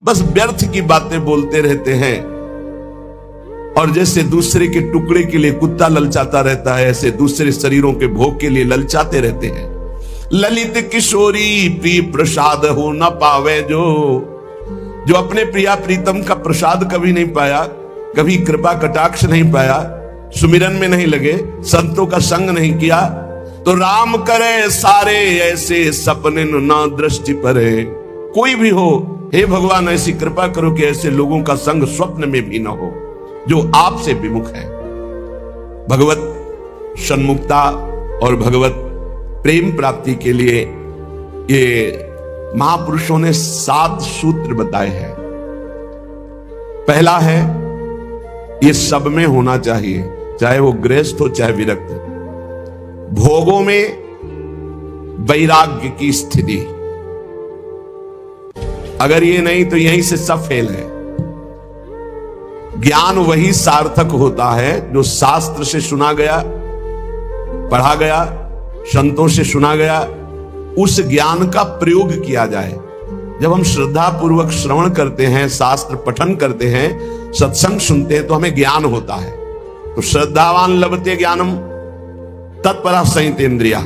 बस व्यर्थ की बातें बोलते रहते हैं। और जैसे दूसरे के टुकड़े के लिए कुत्ता ललचाता रहता है, ऐसे दूसरे शरीरों के भोग के लिए ललचाते रहते हैं। ललित किशोरी प्रिय प्रसाद हो न पावे, जो अपने प्रिया प्रीतम का प्रसाद कभी नहीं पाया, कभी कृपा कटाक्ष नहीं पाया, सुमिरन में नहीं लगे, संतों का संग नहीं किया, तो राम करे सारे ऐसे सपने ना दृष्टि परे। कोई भी हो, हे भगवान ऐसी कृपा करो कि ऐसे लोगों का संग स्वप्न में भी ना हो जो आपसे विमुख है। भगवत सन्मुखता और भगवत प्रेम प्राप्ति के लिए ये महापुरुषों ने 7 सूत्र बताए हैं। पहला है, ये सब में होना चाहिए, चाहे वो गृहस्थ हो चाहे विरक्त। भोगों में वैराग्य की स्थिति, अगर ये नहीं तो यहीं से सब फेल है। ज्ञान वही सार्थक होता है जो शास्त्र से सुना गया, पढ़ा गया, संतों से सुना गया, उस ज्ञान का प्रयोग किया जाए। जब हम श्रद्धा पूर्वक श्रवण करते हैं, शास्त्र पठन करते हैं, सत्संग सुनते हैं, तो हमें ज्ञान होता है। तो श्रद्धावान लभते ज्ञानम तत्परा संयतेन्द्रिया।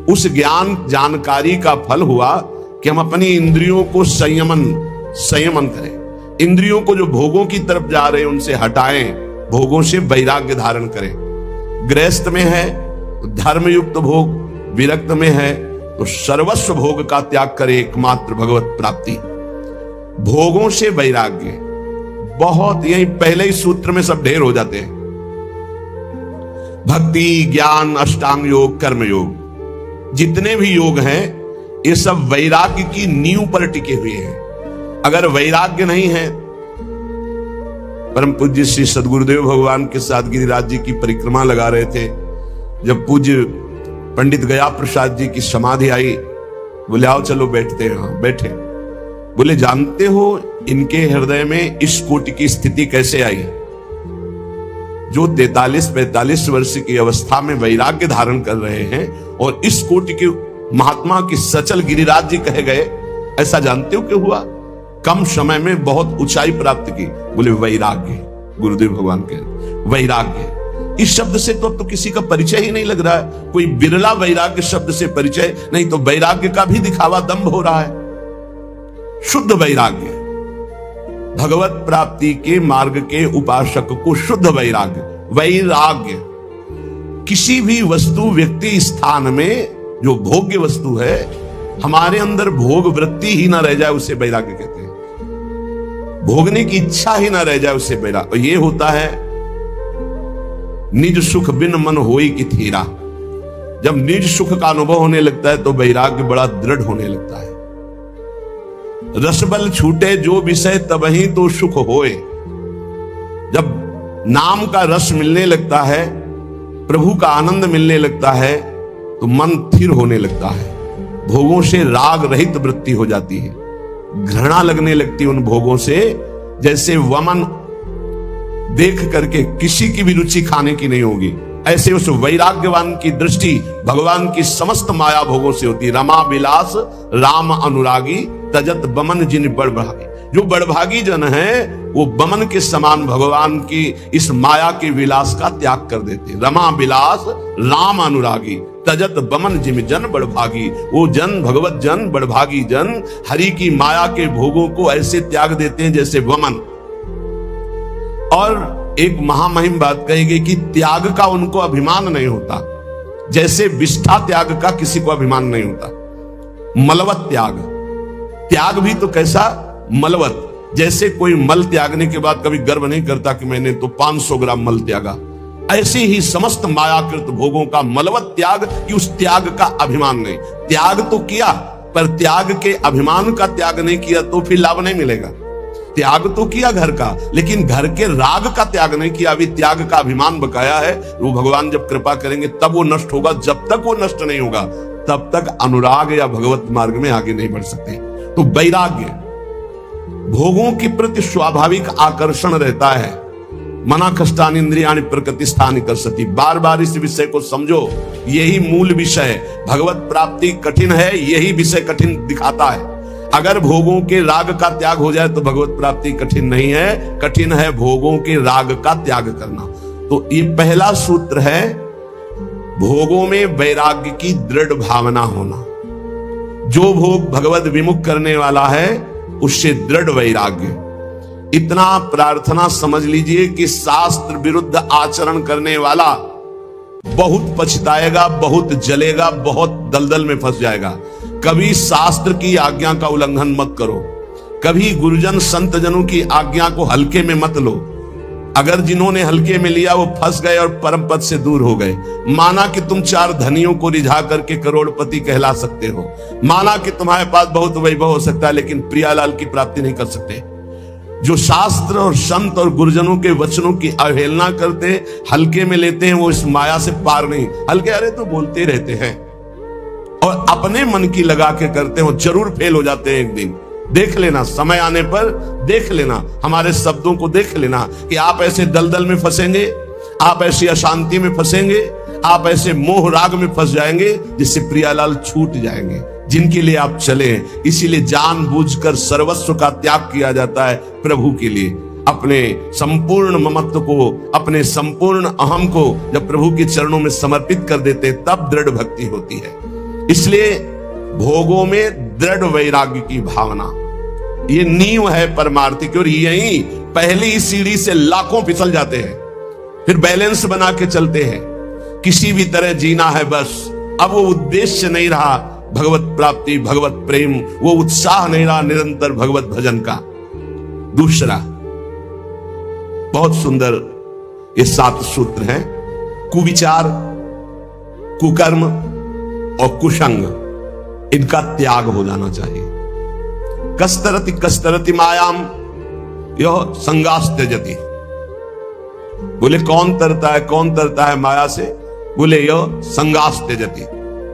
उस ज्ञान जानकारी का फल हुआ कि हम अपनी इंद्रियों को संयमन करें, इंद्रियों को जो भोगों की तरफ जा रहे हैं उनसे हटाएं, भोगों से वैराग्य धारण करें। गृहस्थ में है तो धर्मयुक्त भोग, विरक्त में है तो सर्वस्व भोग का त्याग करे, एकमात्र भगवत प्राप्ति। भोगों से वैराग्य, बहुत यही पहले ही सूत्र में सब ढेर हो जाते हैं। भक्ति, ज्ञान, अष्टांग योग, कर्म योग, जितने भी योग हैं ये सब वैराग्य की नींव पर टिके हुए हैं। अगर वैराग्य नहीं है, परम पूज्य श्री सद्गुरुदेव भगवान के साथ गिरिराज जी की परिक्रमा लगा रहे थे, जब पूज्य पंडित गया प्रसाद जी की समाधि आई, बोले आओ चलो बैठते हैं। हाँ बैठे। बोले जानते हो इनके हृदय में इस कोटि की स्थिति कैसे आई? जो 43-45 वर्ष की अवस्था में वैराग्य धारण कर रहे हैं और इस कोटि के महात्मा की सचल गिरिराज जी कहे गए, ऐसा जानते हो क्यों हुआ? कम समय में बहुत ऊंचाई प्राप्त की। बोले वैराग्य, गुरुदेव भगवान के वैराग्य। इस शब्द से तो अब तो किसी का परिचय ही नहीं लग रहा है, कोई बिरला वैराग्य शब्द से परिचय नहीं, तो वैराग्य का भी दिखावा दंभ हो रहा है। शुद्ध वैराग्य, भगवत प्राप्ति के मार्ग के उपासक को शुद्ध वैराग्य। वैराग्य किसी भी वस्तु, व्यक्ति, स्थान में जो भोग्य वस्तु है, हमारे अंदर भोग वृत्ति ही ना रह जाए, उसे वैराग्य कहते हैं। भोगने की इच्छा ही ना रह जाए, उसे वैराग्य। ये होता है निज सुख बिन मन होई की थीरा। जब निज सुख का अनुभव होने लगता है तो वैराग्य बड़ा दृढ़ होने लगता है। रसबल छूटे जो विषय तबही तो सुख होए। जब नाम का रस मिलने लगता है, प्रभु का आनंद मिलने लगता है, तो मन स्थिर होने लगता है। भोगों से राग रहित वृत्ति हो जाती है, घृणा लगने लगती है उन भोगों से। जैसे वमन देख करके किसी की भी रुचि खाने की नहीं होगी, ऐसे उस वैराग्यवान की दृष्टि भगवान की समस्त माया भोगों से होती है। रमा विलास राम अनुरागी तजत बमन जिन बड़भागी। जो बड़भागी जन है वो बमन के समान भगवान की इस माया के विलास का त्याग कर देते। रमा विलास राम अनुरागी तजत बमन जिम जन बड़भागी। वो जन, भगवत जन, बड़भागी जन हरि की माया के भोगों को ऐसे त्याग देते हैं जैसे वमन। और एक महामहिम बात कही गई कि त्याग का उनको अभिमान नहीं होता, जैसे विष्ठा त्याग का किसी को अभिमान नहीं होता। मलवत त्याग, त्याग भी तो कैसा मलवत, जैसे कोई मल त्यागने के बाद कभी गर्व नहीं करता कि मैंने तो 500 ग्राम मल त्यागा, ऐसे ही समस्त मायाकृत भोगों का मलवत त्याग, कि उस त्याग का अभिमान नहीं। त्याग तो किया पर त्याग के अभिमान का त्याग नहीं किया तो फिर लाभ नहीं मिलेगा। त्याग तो किया घर का, लेकिन घर के राग का त्याग नहीं किया, अभी त्याग का अभिमान बकाया है। वो भगवान जब कृपा करेंगे तब वो नष्ट होगा, जब तक वो नष्ट नहीं होगा तब तक अनुराग या भगवत मार्ग में आगे नहीं बढ़ सकते। तो वैराग्य, भोगों के प्रति स्वाभाविक आकर्षण रहता है। मना कष्टानि इंद्रियाणि प्रकृतिस्थानि कर्षति। बार बार इस विषय को समझो, यही मूल विषय है। भगवत प्राप्ति कठिन है, यही विषय कठिन दिखाता है। अगर भोगों के राग का त्याग हो जाए तो भगवत प्राप्ति कठिन नहीं है, कठिन है भोगों के राग का त्याग करना। तो ये पहला सूत्र है, भोगों में वैराग्य की दृढ़ भावना होना। जो भोग भगवत विमुख करने वाला है उससे दृढ़ वैराग्य। इतना प्रार्थना समझ लीजिए कि शास्त्र विरुद्ध आचरण करने वाला बहुत पछताएगा, बहुत जलेगा, बहुत दलदल में फंस जाएगा। कभी शास्त्र की आज्ञा का उल्लंघन मत करो, कभी गुरुजन संत जनों की आज्ञा को हल्के में मत लो। अगर जिन्होंने हल्के में लिया वो फंस गए और परम पद से दूर हो गए। माना कि तुम 4 धनियों को रिझा करके करोड़पति कहला सकते हो, माना कि तुम्हारे पास बहुत वैभव हो सकता है, लेकिन प्रियालाल की प्राप्ति नहीं कर सकते। जो शास्त्र और संत और गुरुजनों के वचनों की अवहेलना करते हैं, हल्के में लेते हैं, वो इस माया से पार नहीं। हल्के अरे तो बोलते रहते हैं और अपने मन की लगा के करते हो, जरूर फेल हो जाते हैं एक दिन। देख लेना, समय आने पर देख लेना, हमारे शब्दों को देख लेना कि आप ऐसे दलदल में फंसेंगे, आप ऐसी अशांति में फंसेंगे, आप ऐसे मोह राग में फंस जाएंगे जिससे प्रियालाल छूट जाएंगे, जिनके लिए आप चले। इसीलिए जानबूझकर सर्वस्व का त्याग किया जाता है प्रभु के लिए। अपने संपूर्ण ममत्व को, अपने संपूर्ण अहम को जब प्रभु के चरणों में समर्पित कर देते तब दृढ़ भक्ति होती है। इसलिए भोगों में दृढ़ वैराग्य की भावना, ये नींव है परमार्थी की। और यही पहली सीढ़ी से लाखों फिसल जाते हैं, फिर बैलेंस बना के चलते हैं, किसी भी तरह जीना है बस। अब वो उद्देश्य नहीं रहा भगवत प्राप्ति, भगवत प्रेम, वो उत्साह नहीं रहा निरंतर भगवत भजन का। दूसरा बहुत सुंदर ये 7 सूत्र हैं। कुविचार, कुकर्म और कुसंग, इनका त्याग हो जाना चाहिए। कस्तरति कस्तरति मायाम यह संगास त्यजति। बोले कौन तरता है, कौन तरता है माया से? बोले यह संगास त्यजति,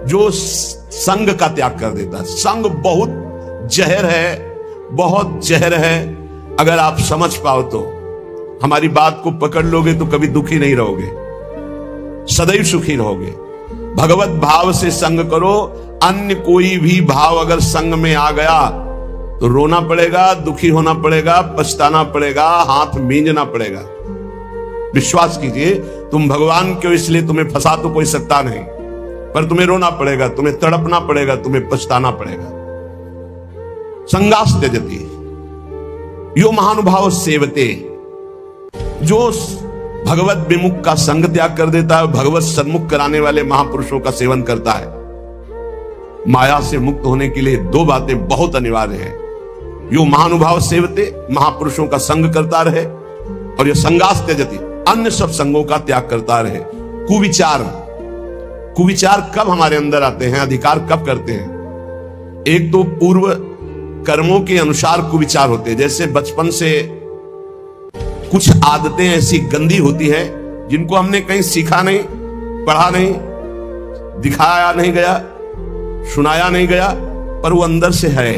जो संग का त्याग कर देता है। संग बहुत जहर है, बहुत जहर है। अगर आप समझ पाओ तो, हमारी बात को पकड़ लोगे तो कभी दुखी नहीं रहोगे, सदैव सुखी रहोगे। भगवत भाव से संग करो। अन्य कोई भी भाव अगर संग में आ गया तो रोना पड़ेगा, दुखी होना पड़ेगा, पछताना पड़ेगा, हाथ मींजना पड़ेगा। विश्वास कीजिए, तुम भगवान के हो इसलिए तुम्हें फंसा तो कोई सकता नहीं, पर तुम्हें रोना पड़ेगा, तुम्हें तड़पना पड़ेगा, तुम्हें पछताना पड़ेगा। संगास त्यजति यो महानुभाव सेवते, जो भगवत विमुख का संग त्याग कर देता है, भगवत सन्मुख कराने वाले महापुरुषों का सेवन करता है। माया से मुक्त होने के लिए 2 बातें बहुत अनिवार्य हैं। यो महानुभाव सेवते, महापुरुषों का संग करता रहे, और यह संगास त्यजति, अन्य सब संगों का त्याग करता रहे। कुविचार, कुविचार कब हमारे अंदर आते हैं, अधिकार कब करते हैं? एक तो पूर्व कर्मों के अनुसार कुविचार होते हैं। जैसे बचपन से कुछ आदतें ऐसी गंदी होती हैं जिनको हमने कहीं सीखा नहीं, पढ़ा नहीं, दिखाया नहीं गया, सुनाया नहीं गया, पर वो अंदर से है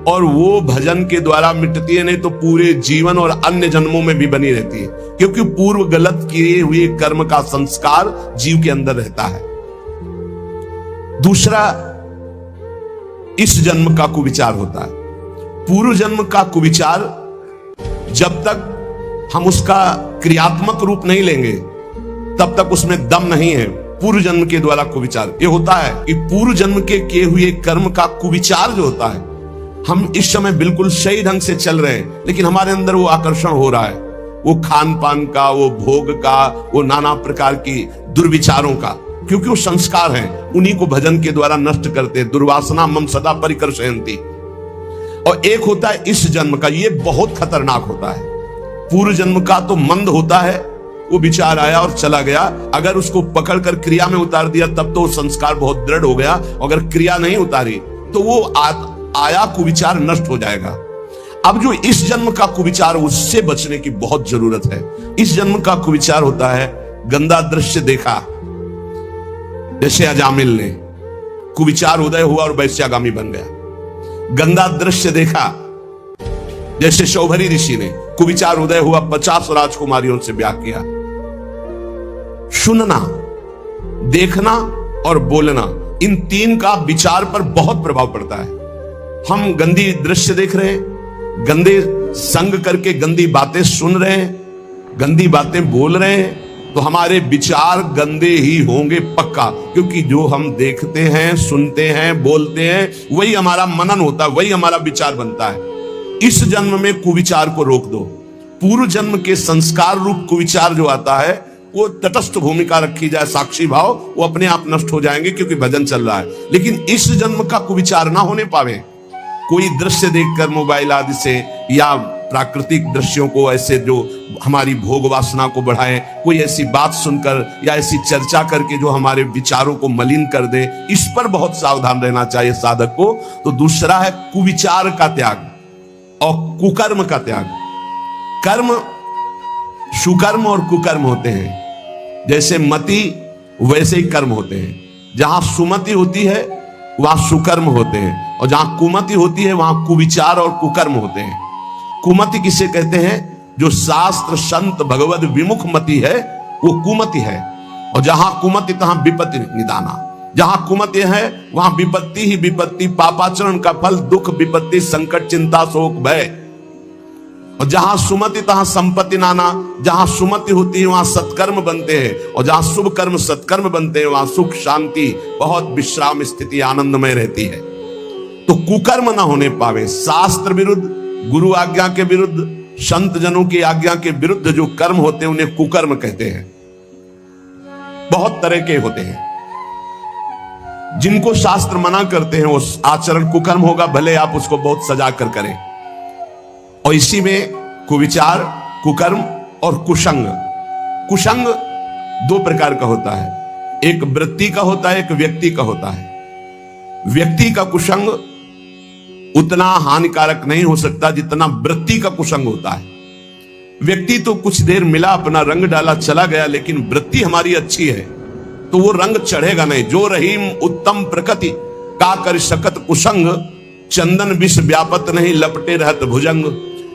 और वो भजन के द्वारा मिटती है, नहीं तो पूरे जीवन और अन्य जन्मों में भी बनी रहती है, क्योंकि पूर्व गलत किए हुए कर्म का संस्कार जीव के अंदर रहता है। दूसरा, इस जन्म का कुविचार होता है। पूर्व जन्म का कुविचार जब तक हम उसका क्रियात्मक रूप नहीं लेंगे तब तक उसमें दम नहीं है। पूर्व जन्म के द्वारा कुविचार ये होता है कि पूर्व जन्म के किए हुए कर्म का कुविचार जो होता है, हम इस समय बिल्कुल सही ढंग से चल रहे हैं, लेकिन हमारे अंदर वो आकर्षण हो रहा है, वो खान पान का, वो भोग का, वो नाना प्रकार की दुर्विचारों का, क्योंकि वो संस्कार हैं, उन्हीं को भजन के द्वारा नष्ट करते। दुर्वासना मम सदा परिकर्षयन्ति। और एक होता है इस जन्म का, ये बहुत खतरनाक होता है। पूर्व जन्म का तो मंद होता है, वो विचार आया और चला गया, अगर उसको पकड़कर क्रिया में उतार दिया तब तो वो संस्कार बहुत दृढ़ हो गया, अगर क्रिया नहीं उतारी तो वो आया कुविचार नष्ट हो जाएगा। अब जो इस जन्म का कुविचार, उससे बचने की बहुत जरूरत है। इस जन्म का कुविचार होता है गंदा दृश्य देखा, जैसे अजामिल ने कुविचार उदय हुआ और वैश्यागामी बन गया। गंदा दृश्य देखा, जैसे शौभरी ऋषि ने कुविचार उदय हुआ, 50 राजकुमारियों से ब्याह किया। सुनना, देखना और बोलना, इन 3 का विचार पर बहुत प्रभाव पड़ता है। हम गंदी दृश्य देख रहे हैं, गंदे संग करके गंदी बातें सुन रहे हैं, गंदी बातें बोल रहे हैं, तो हमारे विचार गंदे ही होंगे पक्का। क्योंकि जो हम देखते हैं, सुनते हैं, बोलते हैं, वही हमारा मनन होता है, वही हमारा विचार बनता है। इस जन्म में कुविचार को रोक दो। पूर्व जन्म के संस्कार रूप कुविचार जो आता है, वो तटस्थ भूमिका रखी जाए, साक्षी भाव, वो अपने आप नष्ट हो जाएंगे क्योंकि भजन चल रहा है। लेकिन इस जन्म का कुविचार ना होने पावे। कोई दृश्य देखकर मोबाइल आदि से, या प्राकृतिक दृश्यों को ऐसे जो हमारी भोग वासना को बढ़ाए, कोई ऐसी बात सुनकर या ऐसी चर्चा करके जो हमारे विचारों को मलिन कर दे, इस पर बहुत सावधान रहना चाहिए साधक को। तो दूसरा है कुविचार का त्याग और कुकर्म का त्याग। कर्म, सुकर्म और कुकर्म होते हैं। जैसे मति वैसे ही कर्म होते हैं। जहां सुमति होती है वहां सुकर्म होते हैं, और जहां कुमति होती है वहां कुविचार और कुकर्म होते हैं। कुमति किसे कहते हैं? जो शास्त्र संत भगवत विमुख मति है, वो कुमति है। और जहां कुमति तहां विपत्ति निदाना। जहां कुमति है वहां विपत्ति ही विपत्ति, पापाचरण का फल, दुख, विपत्ति, संकट, चिंता, शोक, भय। और जहां सुमति तहां संपत्ति नाना। जहां सुमति होती है वहां सत्कर्म बनते हैं, और जहां शुभ कर्म सत्कर्म बनते हैं वहां सुख, शांति, बहुत विश्राम स्थिति, आनंदमय रहती है। तो कुकर्म ना होने पावे। शास्त्र विरुद्ध, गुरु आज्ञा के विरुद्ध, संत जनों की आज्ञा के विरुद्ध जो कर्म होते हैं उन्हें कुकर्म कहते हैं। बहुत तरह के होते हैं। जिनको शास्त्र मना करते हैं वो आचरण कुकर्म होगा, भले आप उसको बहुत सजा कर करें। और इसी में कुविचार, कुकर्म और कुसंग। कुसंग दो प्रकार का होता है, एक वृत्ति का होता है, एक व्यक्ति का होता है। व्यक्ति का कुसंग उतना हानिकारक नहीं हो सकता जितना वृत्ति का कुसंग होता है। व्यक्ति तो कुछ देर मिला, अपना रंग डाला, चला गया, लेकिन वृत्ति हमारी अच्छी है तो वो रंग चढ़ेगा नहीं। जो रहीम उत्तम प्रकृति का कर सकत कुसंग, चंदन विष व्यापत नहीं लपटे रहत भुजंग।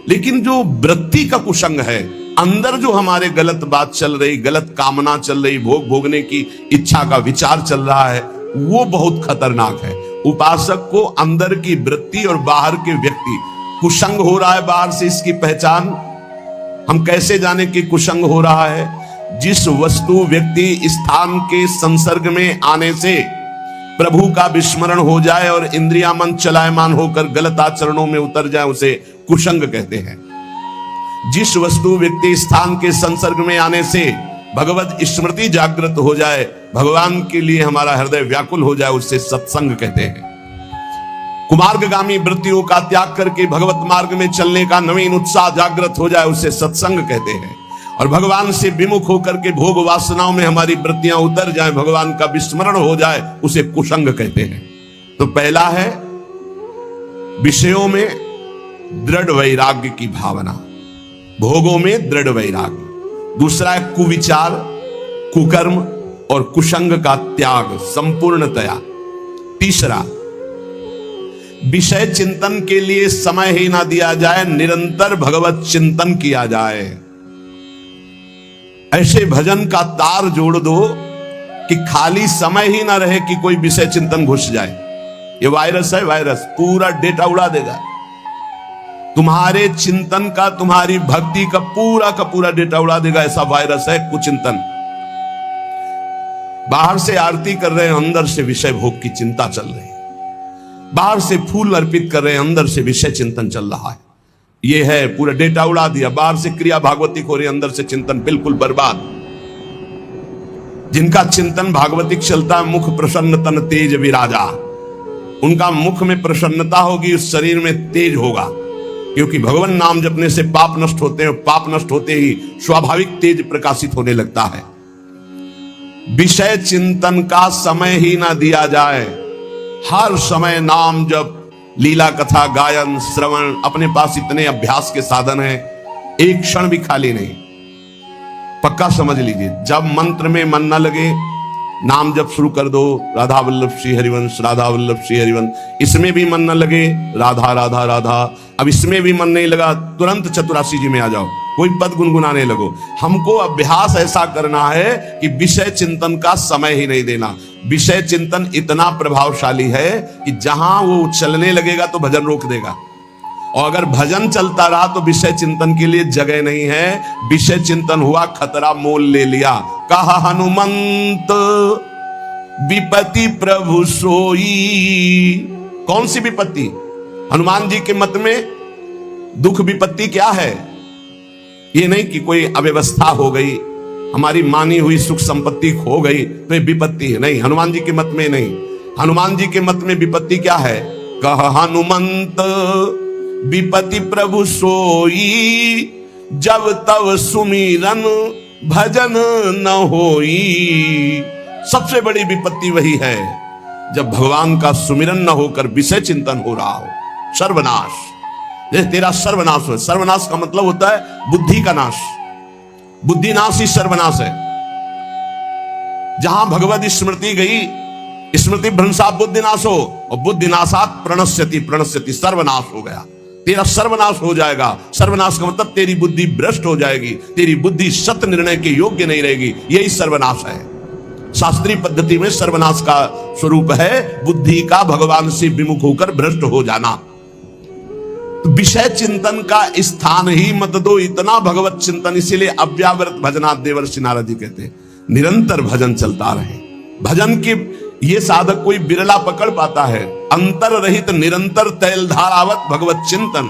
लेकिन जो वृत्ति का कुसंग है, अंदर जो हमारे गलत बात चल रही, गलत कामना चल रही, भोग भोगने की इच्छा का विचार चल रहा है, वो बहुत खतरनाक है। उपासक को अंदर की वृत्ति और बाहर के व्यक्ति, कुसंग हो रहा है बाहर से, इसकी पहचान हम कैसे जाने कि कुसंग हो रहा है? जिस वस्तु, व्यक्ति, स्थान के संसर्ग में आने से प्रभु का विस्मरण हो जाए और इंद्रिया मन चलायमान होकर गलत आचरणों में उतर जाए, उसे कुसंग कहते हैं। जिस वस्तु, व्यक्ति, स्थान के संसर्ग में आने से भगवत स्मृति जागृत हो जाए, भगवान के लिए हमारा हृदय व्याकुल हो जाए, उससे सत्संग कहते हैं। कुमार्गगामी वृत्तियों का त्याग करके भगवत मार्ग में चलने का नवीन उत्साह जागृत हो जाए, उसे सत्संग कहते हैं। और भगवान से विमुख होकर के भोग वासनाओं में हमारी वृत्तियां उतर जाए, भगवान का विस्मरण हो जाए, उसे कुसंग कहते हैं। तो पहला है विषयों में दृढ़ वैराग्य की भावना, भोगों में दृढ़ वैराग्य। दूसरा है कुविचार, कुकर्म और कुसंग का त्याग संपूर्णतया। तीसरा, विषय चिंतन के लिए समय ही ना दिया जाए, निरंतर भगवत चिंतन किया जाए। ऐसे भजन का तार जोड़ दो कि खाली समय ही ना रहे कि कोई विषय चिंतन घुस जाए। ये वायरस है, वायरस पूरा डेटा उड़ा देगा तुम्हारे चिंतन का, तुम्हारी भक्ति का पूरा डेटा उड़ा देगा। ऐसा वायरस है कुचिंतन। बाहर से आरती कर रहे हैं, अंदर से विषय भोग की चिंता चल रही है। बाहर से फूल अर्पित कर रहे हैं, अंदर से विषय चिंतन चल रहा है। ये है, पूरा डेटा उड़ा दिया। बाहर से क्रिया भागवतिक हो रही है, अंदर से चिंतन बिल्कुल बर्बाद। जिनका चिंतन भागवतिक चलता है, मुख प्रसन्न तन तेज विराजा, उनका मुख में प्रसन्नता होगी, उस शरीर में तेज होगा। क्योंकि भगवान नाम जपने से पाप नष्ट होते हैं, पाप नष्ट होते ही स्वाभाविक तेज प्रकाशित होने लगता है। विषय चिंतन का समय ही ना दिया जाए। हर समय नाम जप, लीला कथा, गायन, श्रवण, अपने पास इतने अभ्यास के साधन हैं, एक क्षण भी खाली नहीं। पक्का समझ लीजिए, जब मंत्र में मन न लगे, नाम जप शुरू कर दो, राधा वल्लभ श्री हरिवंश, राधा वल्लभ श्री हरिवंश। इसमें भी मन न लगे, राधा राधा राधा। अब इसमें भी मन नहीं लगा, तुरंत चतुरासी जी में आ जाओ, कोई पद गुनगुनाने लगो। हमको अभ्यास ऐसा करना है कि विषय चिंतन का समय ही नहीं देना। विषय चिंतन इतना प्रभावशाली है कि जहां वो चलने लगेगा तो भजन रोक देगा, और अगर भजन चलता रहा तो विषय चिंतन के लिए जगह नहीं है। विषय चिंतन हुआ, खतरा मोल ले लिया। कहा हनुमंत विपत्ति प्रभु सोई। कौन सी विपत्ति? हनुमान जी के मत में दुख विपत्ति क्या है? ये नहीं कि कोई अव्यवस्था हो गई, हमारी मानी हुई सुख संपत्ति खो गई तो ये विपत्ति है, नहीं। हनुमान जी के मत में नहीं। हनुमान जी के मत में विपत्ति क्या है? कह हनुमंत विपत्ति प्रभु सोई, जब तब सुमिरन भजन न होई। सबसे बड़ी विपत्ति वही है जब भगवान का सुमिरन न होकर विषय चिंतन हो रहा हो। सर्वनाश, जैसे तेरा सर्वनाश हो। सर्वनाश का मतलब होता है बुद्धि का नाश। बुद्धि नाश ही सर्वनाश है। जहां भगवत स्मृति गई, स्मृति भ्रंशा बुद्धिनाश हो, और बुद्धिनाशात प्रणश्यति, प्रणश्यति सर्वनाश हो गया। तेरा सर्वनाश हो जाएगा। सर्वनाश का मतलब तेरी बुद्धि भ्रष्ट हो जाएगी, तेरी बुद्धि सत्य निर्णय के योग्य नहीं रहेगी। यही सर्वनाश है। शास्त्रीय पद्धति में सर्वनाश का स्वरूप है बुद्धि का भगवान से विमुख होकर भ्रष्ट हो जाना। तो विषय चिंतन का स्थान ही मत दो, इतना भगवत चिंतन। इसीलिए अव्यावृत भजनात् देवर्षि नारद जी कहते हैं निरंतर भजन चलता रहे। भजन के ये साधक कोई बिरला पकड़ पाता है। अंतर रहित निरंतर तैलधारावत भगवत चिंतन।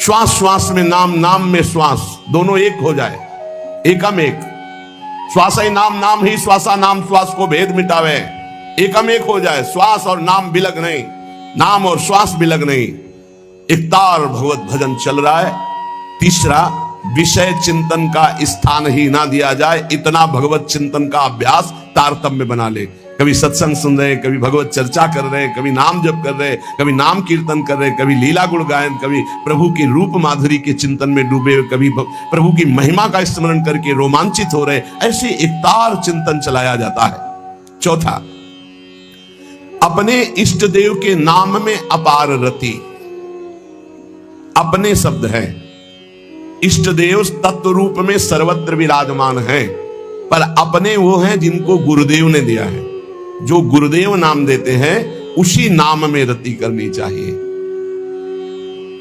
श्वास श्वास में नाम, नाम में श्वास, दोनों एक हो जाए, एकम एक। श्वास ही नाम, नाम ही श्वासा, नाम श्वास को भेद मिटावे। एकम एक हो जाए, श्वास और नाम बिलग नहीं, नाम और श्वास बिलग नहीं। एकतार भगवत भजन चल रहा है। तीसरा, विषय चिंतन का स्थान ही ना दिया जाए। इतना भगवत चिंतन का अभ्यास तारतम्य बना ले। कभी सत्संग सुन रहे, कभी भगवत चर्चा कर रहे, कभी नाम जप कर रहे, कभी नाम कीर्तन कर रहे, कभी लीला गुण गायन, कभी प्रभु की रूप माधुरी के चिंतन में डूबे, कभी प्रभु की महिमा का स्मरण करके रोमांचित हो रहे। ऐसे एकतार चिंतन चलाया जाता है। चौथा, अपने इष्ट देव के नाम में अपार रति। अपने शब्द है, इष्ट देव तत्व रूप में सर्वत्र विराजमान है, पर अपने वो हैं जिनको गुरुदेव ने दिया है। जो गुरुदेव नाम देते हैं उसी नाम में रति करनी चाहिए।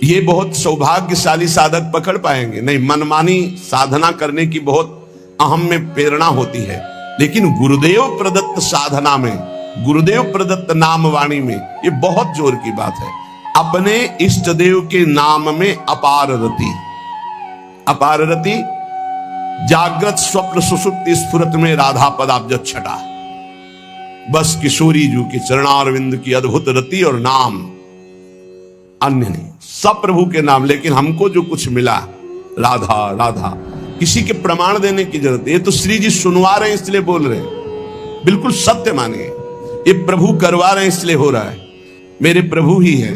ये बहुत सौभाग्यशाली साधक पकड़ पाएंगे। नहीं, मनमानी साधना करने की बहुत अहम में प्रेरणा होती है, लेकिन गुरुदेव प्रदत्त साधना में, गुरुदेव प्रदत्त नाम वाणी में ये बहुत जोर की बात है। अपने इष्ट देव के नाम में अपार रति। अपार रति, जागृत स्वप्न सुषुप्ति स्फुरत में राधा पदाब्ज छटा। बस किशोरी जू की चरणारविंद की अद्भुत रति और नाम, अन्य नहीं, सब प्रभु के नाम। लेकिन हमको जो कुछ मिला, राधा राधा, किसी के प्रमाण देने की जरूरत है। ये तो श्री जी सुनवा रहे हैं इसलिए बोल रहे हैं, बिल्कुल सत्य मानिए। ये प्रभु करवा रहे हैं इसलिए हो रहा है। मेरे प्रभु ही है,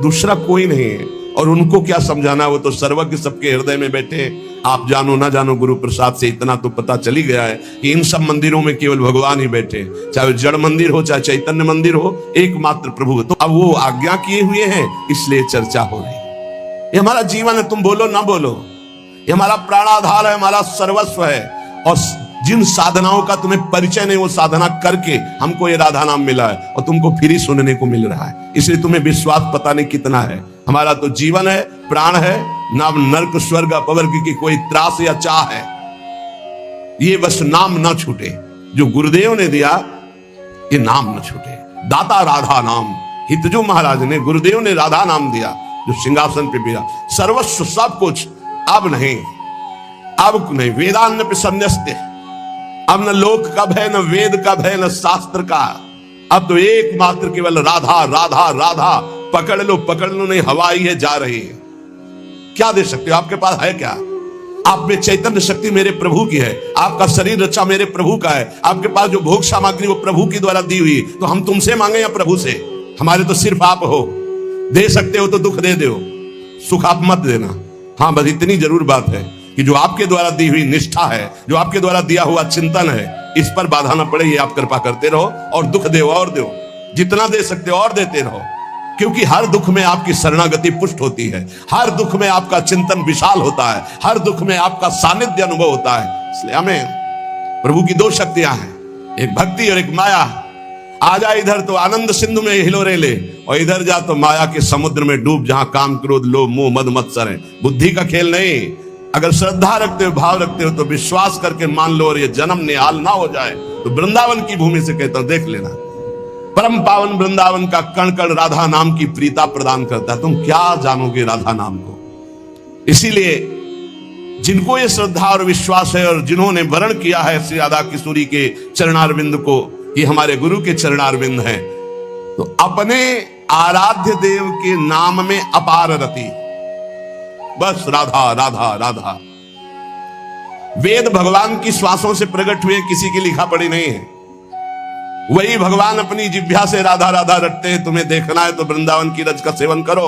दूसरा कोई नहीं है। और उनको क्या समझाना, वो तो सर्वज्ञ सबके हृदय में बैठे। आप जानो ना जानो, गुरु प्रसाद से इतना तो पता चली गया है कि इन सब मंदिरों में केवल भगवान ही बैठे, चाहे जड़ मंदिर हो चाहे चैतन्य मंदिर हो, एकमात्र प्रभु। तो अब वो आज्ञा किए हुए हैं, इसलिए चर्चा हो रही है। ये हमारा जीवन है, तुम बोलो ना बोलो, ये हमारा प्राणाधार है, हमारा सर्वस्व है। और जिन साधनाओं का तुम्हें परिचय नहीं, वो साधना करके हमको ये राधा नाम मिला है, और तुमको फिर ही सुनने को मिल रहा है। इसलिए तुम्हें विश्वास पता नहीं कितना है। हमारा तो जीवन है, प्राण है, ना नर्क स्वर्ग अपवर्ग की कोई त्रास या चाह है। ये बस नाम ना छूटे, जो गुरुदेव ने दिया ये नाम न छूटे। दाता राधा नाम, हितजू महाराज ने, गुरुदेव ने राधा नाम दिया, जो सिंहासन पे बिरा। सर्वस्व सब कुछ, अब नहीं, अब नहीं। वेदान्न पे संन्यस्ते, अब न लोक का भय, न वेद का भय, न शास्त्र का। अब तो एकमात्र केवल राधा राधा राधा। पकड़ लो पकड़ लो, नहीं हवा ही है, जा रही है। क्या दे सकते हो? आपके पास है क्या? आप में चैतन्य शक्ति मेरे प्रभु की है, आपका शरीर रचा मेरे प्रभु का है, आपके पास जो भोग सामग्री वो प्रभु की द्वारा दी हुई। तो हम तुमसे मांगे या प्रभु से? हमारे तो सिर्फ आप हो। दे सकते हो तो दुख दे दो, सुख आप मत देना। हाँ, बस इतनी जरूर बात है कि जो आपके द्वारा दी हुई निष्ठा है, जो आपके द्वारा दिया हुआ चिंतन है, इस पर बाधा न पड़े। ये आप कृपा करते रहो और दुख दो और दो, जितना दे सकते हो और देते रहो। क्योंकि हर दुख में आपकी शरणागति पुष्ट होती है, हर दुख में आपका चिंतन विशाल होता है, हर दुख में आपका सानिध्य अनुभव होता है। इसलिए हमें प्रभु की दो शक्तियां हैं, एक भक्ति और एक माया। आ जा इधर तो आनंद सिंधु में हिलोरे ले, और इधर जा तो माया के समुद्र में डूब, जहां काम क्रोध लोभ मोह मद मत्सर है। बुद्धि का खेल नहीं। अगर श्रद्धा रखते हो, भाव रखते हो, तो विश्वास करके मान लो और ये जन्म निहाल ना हो जाए तो वृंदावन की भूमि से कहता हूं देख लेना, परम पावन वृंदावन का कण कण राधा नाम की प्रीता प्रदान करता है। तुम क्या जानोगे राधा नाम को। इसीलिए जिनको ये श्रद्धा और विश्वास है और जिन्होंने वर्ण किया है श्री राधा किशोरी के चरणारविंद को, ये हमारे गुरु के चरणारविंद हैं, तो अपने आराध्य देव के नाम में अपार रति, बस राधा राधा राधा। वेद भगवान की श्वासों से प्रकट हुए, किसी की लिखा पढ़ी नहीं है। वही भगवान अपनी जिह्वा से राधा राधा रटते हैं। तुम्हें देखना है तो वृंदावन की रज का सेवन करो,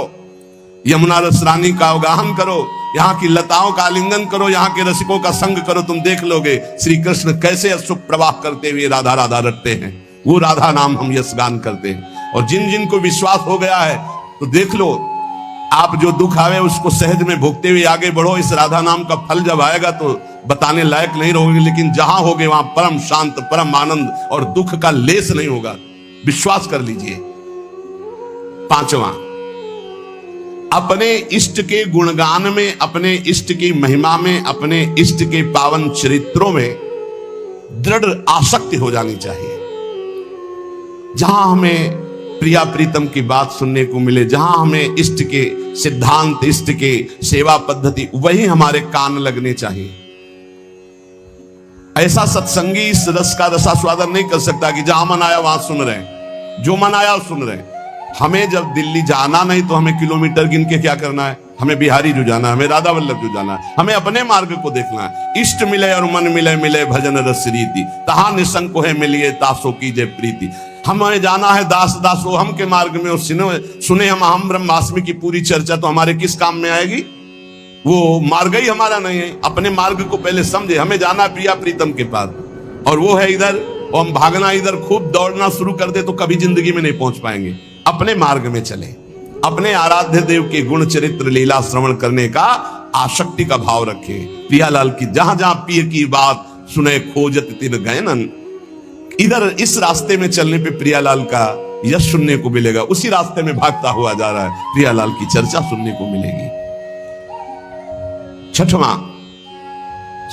यमुना रस रानी का अवगाहन करो, यहाँ की लताओं का आलिंगन करो, यहाँ के रसिकों का संग करो, तुम देख लोगे श्री कृष्ण कैसे अशुभ प्रवाह करते हुए राधा राधा रटते हैं। वो राधा नाम हम यश गान करते हैं। और जिन जिन को विश्वास हो गया है तो देख लो, आप जो दुख आवे उसको सहज में भोगते हुए आगे बढ़ो। इस राधा नाम का फल जब आएगा तो बताने लायक नहीं रहोगे, लेकिन जहां होगे वहां परम शांत, परम आनंद और दुख का लेस नहीं होगा, विश्वास कर लीजिए। पांचवा, अपने इष्ट के गुणगान में, अपने इष्ट की महिमा में, अपने इष्ट के पावन चरित्रों में दृढ़ आसक्ति हो जानी चाहिए। जहां हमें प्रिया प्रीतम की बात सुनने को मिले, जहां हमें इष्ट के सिद्धांत, इष्ट के सेवा पद्धति, वही हमारे कान लगने चाहिए। ऐसा सत्संगी इस रस का रसास्वादन नहीं कर सकता कि जहां मन आया वहां सुन रहे हैं, जो मन आया सुन रहे हैं। हमें जब दिल्ली जाना नहीं तो हमें किलोमीटर गिन के क्या करना है, हमें बिहारी जो जाना है, हमें राधा वल्लभ जो जाना है, हमें अपने मार्ग को देखना है। इष्ट मिले और मन मिले, मिले भजन रस रीति, तहां निसंको है मिलिए तासो कीजे प्रीति। हमें जाना है दास दासो हम के मार्ग में, और सुने हम ब्रह्मास्मि की पूरी चर्चा, तो हमारे किस काम में आएगी? वो मार्ग ही हमारा नहीं है। अपने मार्ग को पहले समझे। हमें जाना प्रिया प्रीतम के पास, और वो है इधर, और हम भागना इधर, खूब दौड़ना शुरू कर दे तो कभी जिंदगी में नहीं पहुंच पाएंगे। अपने मार्ग में चले, अपने आराध्य देव के गुण चरित्र लीला श्रवण करने का आसक्ति का भाव रखे। प्रियालाल की जहां जहां पिय की बात सुने खोजत तिन गयनन, इधर इस रास्ते में चलने पे प्रियालाल का यश सुनने को मिलेगा, उसी रास्ते में भागता हुआ जा रहा है, प्रियालाल की चर्चा सुनने को मिलेगी। छठवां,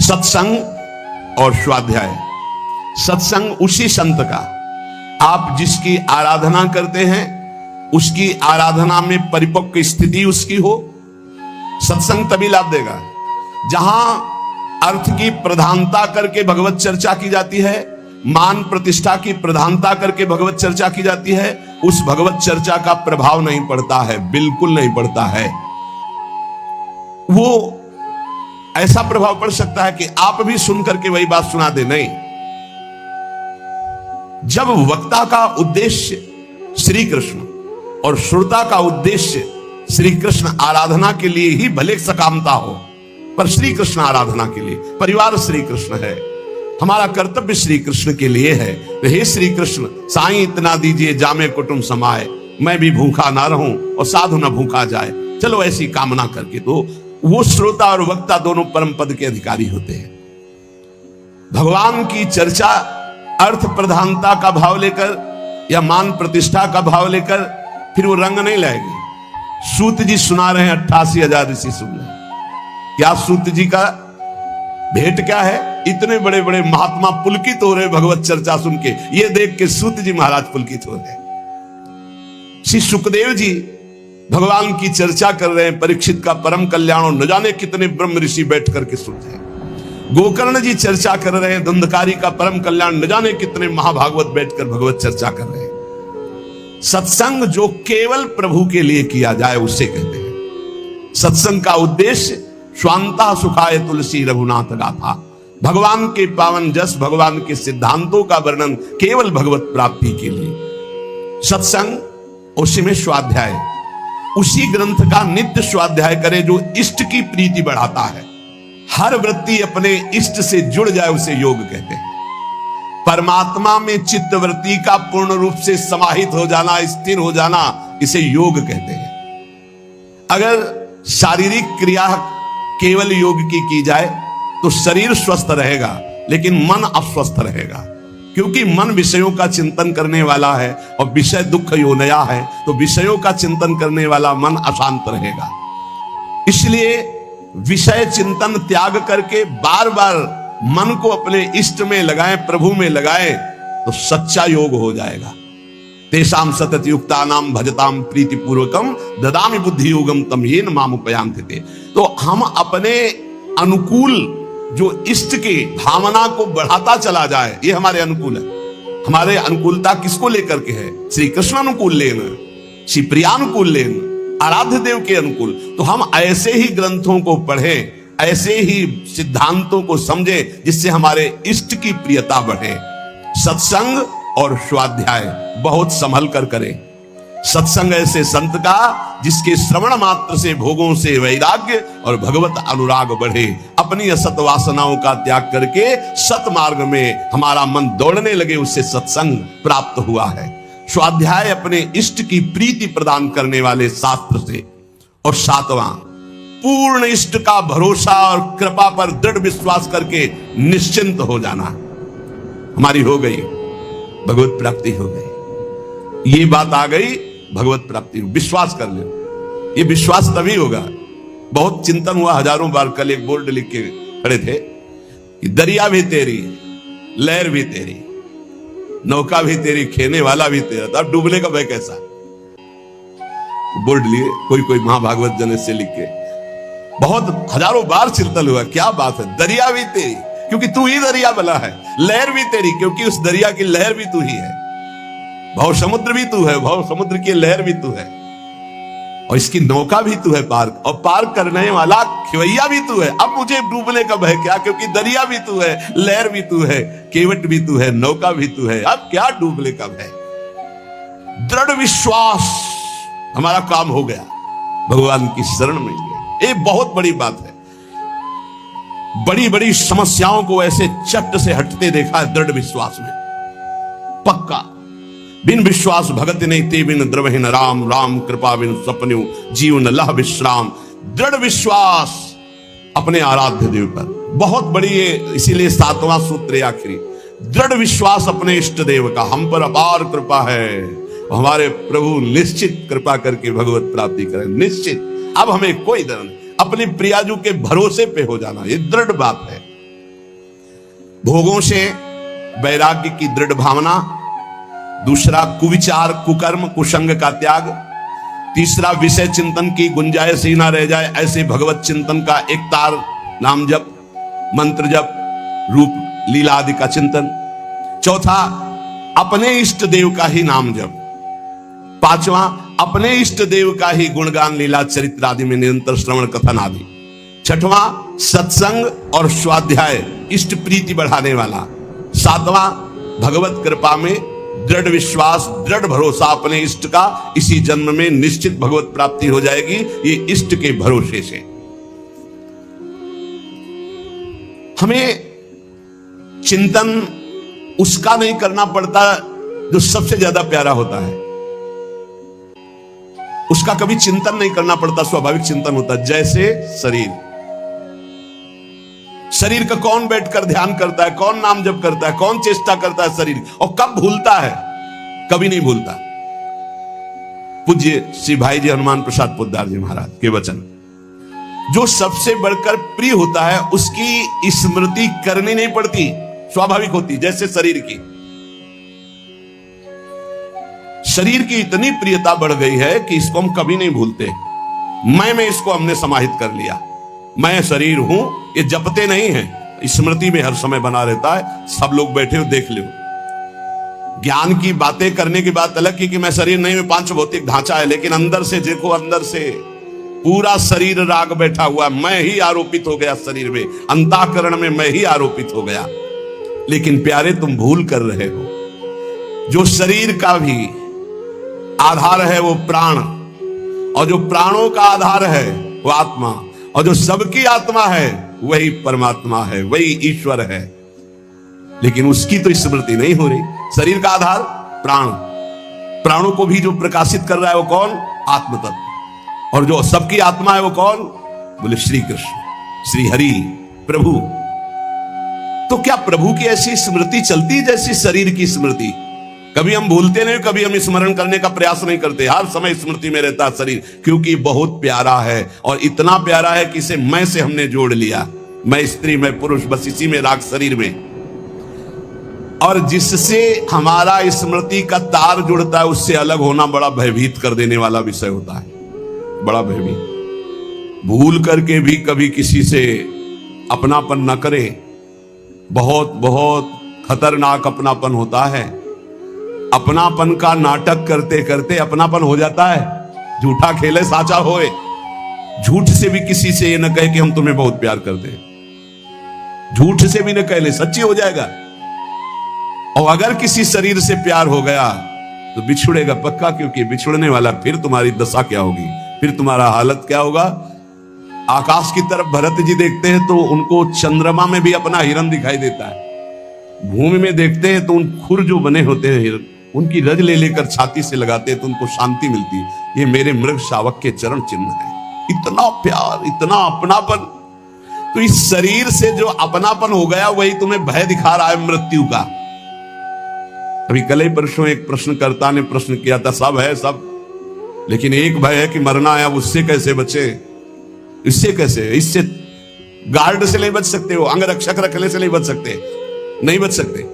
सत्संग और स्वाध्याय। सत्संग उसी संत का, आप जिसकी आराधना करते हैं उसकी आराधना में परिपक्व स्थिति उसकी हो, सत्संग तभी लाभ देगा। जहां अर्थ की प्रधानता करके भगवत चर्चा की जाती है, मान प्रतिष्ठा की प्रधानता करके भगवत चर्चा की जाती है, उस भगवत चर्चा का प्रभाव नहीं पड़ता है, बिल्कुल नहीं पड़ता है। वो ऐसा प्रभाव पड़ सकता है कि आप भी सुन करके वही बात सुना दे, नहीं। जब वक्ता का उद्देश्य श्री कृष्ण और श्रोता का उद्देश्य श्री कृष्ण आराधना के लिए ही भले सकामता हो, पर श्री कृष्ण आराधना के लिए, परिवार श्री कृष्ण है, हमारा कर्तव्य श्री कृष्ण के लिए है, तो हे श्री कृष्ण साईं इतना दीजिए जामे कुटुंब समाए, मैं भी भूखा ना रहूं और साधु ना भूखा जाए, चलो ऐसी कामना करके, तो वो श्रोता और वक्ता दोनों परम पद के अधिकारी होते हैं। भगवान की चर्चा अर्थ प्रधानता का भाव लेकर या मान प्रतिष्ठा का भाव लेकर फिर वो रंग नहीं लाएगी। सूत जी सुना रहे हैं 88,000 ऋषि सुन रहे हैं। क्या सूत जी का भेंट क्या है? इतने बड़े बड़े महात्मा पुलकित हो रहे भगवत चर्चा सुन के, ये देख के सूत जी महाराज पुलकित हो रहे। श्री सुखदेव जी भगवान की चर्चा कर रहे हैं, परीक्षित का परम कल्याण, और न जाने कितने ब्रह्म ऋषि बैठ करके सुन रहे हैं। गोकर्ण जी चर्चा कर रहे हैं धुंधकारी का परम कल्याण, न जाने कितने महाभागवत बैठकर भगवत चर्चा कर रहे हैं। सत्संग जो केवल प्रभु के लिए किया जाए उसे कहते हैं। सत्संग का उद्देश्य स्वांता सुखाय तुलसी रघुनाथ गाथा, भगवान के पावन जस, भगवान के सिद्धांतों का वर्णन केवल भगवत प्राप्ति के लिए। सत्संग, उसी में स्वाध्याय, उसी ग्रंथ का नित्य स्वाध्याय करे जो इष्ट की प्रीति बढ़ाता है। हर वृत्ति अपने इष्ट से जुड़ जाए उसे योग कहते हैं। परमात्मा में चित्तवृत्ति का पूर्ण रूप से समाहित हो जाना, स्थिर हो जाना, इसे योग कहते हैं। अगर शारीरिक क्रिया केवल योग की जाए तो शरीर स्वस्थ रहेगा, लेकिन मन अस्वस्थ रहेगा, क्योंकि मन विषयों का चिंतन करने वाला है और विषय दुख योनया है, तो विषयों का चिंतन करने वाला मन अशांत रहेगा। इसलिए विषय चिंतन त्याग करके बार बार मन को अपने इष्ट में लगाएं, प्रभु में लगाएं, तो सच्चा योग हो जाएगा। तेषाम सतत युक्तानाम भजताम प्रीति पूर्वकम ददामि बुद्धि योगम तम येन माम उपयांति ते। तो हम अपने अनुकूल जो इष्ट की भावना को बढ़ाता चला जाए, ये हमारे अनुकूल है। हमारे अनुकूलता किसको लेकर के है? श्री कृष्ण अनुकूल लेन, श्री प्रियानुकूल लेन, आराध्य देव के अनुकूल। तो हम ऐसे ही ग्रंथों को पढ़ें, ऐसे ही सिद्धांतों को समझें, जिससे हमारे इष्ट की प्रियता बढ़े। सत्संग और स्वाध्याय बहुत संभल कर करें। सत्संग ऐसे संत का जिसके श्रवण मात्र से भोगों से वैराग्य और भगवत अनुराग बढ़े। अपनी असत वासनाओं का त्याग करके सत मार्ग में हमारा मन दौड़ने लगे, उससे सत्संग प्राप्त हुआ है। स्वाध्याय अपने इष्ट की प्रीति प्रदान करने वाले शास्त्र से। और सातवां, पूर्ण इष्ट का भरोसा और कृपा पर दृढ़ विश्वास करके निश्चिंत हो जाना। हमारी हो गई, भगवत प्राप्ति हो गई। ये बात आ गई, भगवत प्राप्ति हो, विश्वास कर लो। ये विश्वास तभी होगा। बहुत चिंतन हुआ हजारों बार। कल एक बोर्ड लिख के खड़े थे कि दरिया भी तेरी, लहर भी तेरी, नौका भी तेरी, खेने वाला भी तेरा, तो अब डूबने का भय कैसा? बोर्ड लिए कोई महाभागवत जन से लिख के बहुत हजारों बार चिंतन हुआ। क्या बात है, दरिया भी तेरी क्योंकि तू ही दरिया बना है, लहर भी तेरी क्योंकि उस दरिया की लहर भी तू ही है, भव समुद्र भी तू है, भव समुद्र की लहर भी तू है, और इसकी नौका भी तू है पार, और पार करने वाला खिवैया भी तू है। अब मुझे डूबने का भय क्या, क्योंकि दरिया भी तू है, लहर भी तू है, केवट भी तू है, नौका भी तू है, अब क्या डूबने का भय। दृढ़ विश्वास, हमारा काम हो गया, भगवान की शरण में गए। ये बहुत बड़ी बात है। बड़ी बड़ी समस्याओं को ऐसे चट से हटते देखा है दृढ़ विश्वास में। पक्का बिन विश्वास भगत नहीं ते बिन द्रवहीन राम, राम कृपा बिन सपन्यु जीवन लह विश्राम। दृढ़ विश्वास अपने आराध्य देव पर बहुत बड़ी है, इसीलिए सातवां सूत्र आखिरी, दृढ़ विश्वास अपने इष्ट देव का। हम पर अपार कृपा है, हमारे प्रभु निश्चित कृपा करके भगवत प्राप्ति करें, निश्चित। अब हमें कोई डर नहीं, अपने प्रियाजू के भरोसे पे हो जाना, ये दृढ़ बात है। भोगों से वैराग्य की दृढ़ भावना। दूसरा, कुविचार, कुकर्म, कुसंग का त्याग। तीसरा, विषय चिंतन की गुंजाइश ही ना रह जाए, ऐसे भगवत चिंतन का एक तार नाम जप, मंत्र जप, रूप लीला आदि का चिंतन। चौथा, अपने इष्ट देव का ही नाम जप। पांचवा, अपने इष्ट देव का ही गुणगान, लीला, चरित्र आदि में निरंतर श्रवण कथन आदि। छठवां, सत्संग और स्वाध्याय इष्ट प्रीति बढ़ाने वाला। सातवां, भगवत कृपा में दृढ़ विश्वास, दृढ़ भरोसा अपने इष्ट का। इसी जन्म में निश्चित भगवत प्राप्ति हो जाएगी, ये इष्ट के भरोसे से। हमें चिंतन उसका नहीं करना पड़ता जो सबसे ज्यादा प्यारा होता है, उसका कभी चिंतन नहीं करना पड़ता, स्वाभाविक चिंतन होता है। जैसे शरीर का कौन बैठकर ध्यान करता है, कौन नाम जप करता है, कौन चेष्टा करता है शरीर, और कब भूलता है? कभी नहीं भूलता। पूज्य श्री भाई जी हनुमान प्रसाद पोद्दार जी महाराज के वचन, जो सबसे बढ़कर प्रिय होता है उसकी स्मृति करनी नहीं पड़ती, स्वाभाविक होती। जैसे शरीर की इतनी प्रियता बढ़ गई है कि इसको हम कभी नहीं भूलते। मैं में इसको हमने समाहित कर लिया, मैं शरीर हूं, ये जपते नहीं है, स्मृति में हर समय बना रहता है। सब लोग बैठे हो देख लो, ज्ञान की बातें करने की बात अलग की कि मैं शरीर नहीं, में पांच भौतिक ढांचा है, लेकिन अंदर से देखो, अंदर से पूरा शरीर राग बैठा हुआ, मैं ही आरोपित हो गया शरीर में, अंतःकरण में मैं ही आरोपित हो गया। लेकिन प्यारे, तुम भूल कर रहे हो, जो शरीर का भी आधार है वो प्राण, और जो प्राणों का आधार है वो आत्मा, और जो सबकी आत्मा है वही परमात्मा है, वही ईश्वर है। लेकिन उसकी तो स्मृति नहीं हो रही। शरीर का आधार प्राण, प्राणों को भी जो प्रकाशित कर रहा है वो कौन? आत्म तत्व। और जो सबकी आत्मा है वो कौन? बोले श्री कृष्ण, श्री हरि, प्रभु। तो क्या प्रभु की ऐसी स्मृति चलती जैसी शरीर की स्मृति? कभी हम भूलते नहीं, कभी हम स्मरण करने का प्रयास नहीं करते। हर समय स्मृति में रहता शरीर, क्योंकि बहुत प्यारा है। और इतना प्यारा है कि इसे मैं से हमने जोड़ लिया। मैं स्त्री, मैं पुरुष, बस इसी में राग शरीर में। और जिससे हमारा स्मृति का तार जुड़ता है, उससे अलग होना बड़ा भयभीत कर देने वाला विषय होता है, बड़ा भयभीत। भूल करके भी कभी किसी से अपनापन न करे, बहुत बहुत खतरनाक अपनापन होता है। अपनापन का नाटक करते करते अपनापन हो जाता है। झूठा खेले साचा होए। झूठ से भी किसी से ये न कहे कि हम तुम्हें बहुत प्यार करते हैं, झूठ से भी न कह ले, सच्ची हो जाएगा। और अगर किसी शरीर से प्यार हो गया तो बिछुड़ेगा पक्का, क्योंकि बिछुड़ने वाला फिर तुम्हारी दशा क्या होगी, फिर तुम्हारा हालत क्या होगा। आकाश की तरफ भरत जी देखते हैं तो उनको चंद्रमा में भी अपना हिरन दिखाई देता है। भूमि में देखते हैं तो उन खुर जो बने होते हैं हिरन, उनकी रज ले लेकर छाती से लगाते हैं तो उनको शांति मिलती है। ये मेरे मृग शावक के चरण चिन्ह है। इतना प्यार, इतना अपनापन। तो इस शरीर से जो अपनापन हो गया वही तुम्हें भय दिखा रहा है मृत्यु का। अभी कल ही परसों एक प्रश्नकर्ता ने प्रश्न किया था, सब है सब, लेकिन एक भय है कि मरना है, अब उससे कैसे बचे? इससे कैसे? इससे गार्ड से नहीं बच सकते हो, अंगरक्षक रखने से नहीं बच सकते, नहीं बच सकते।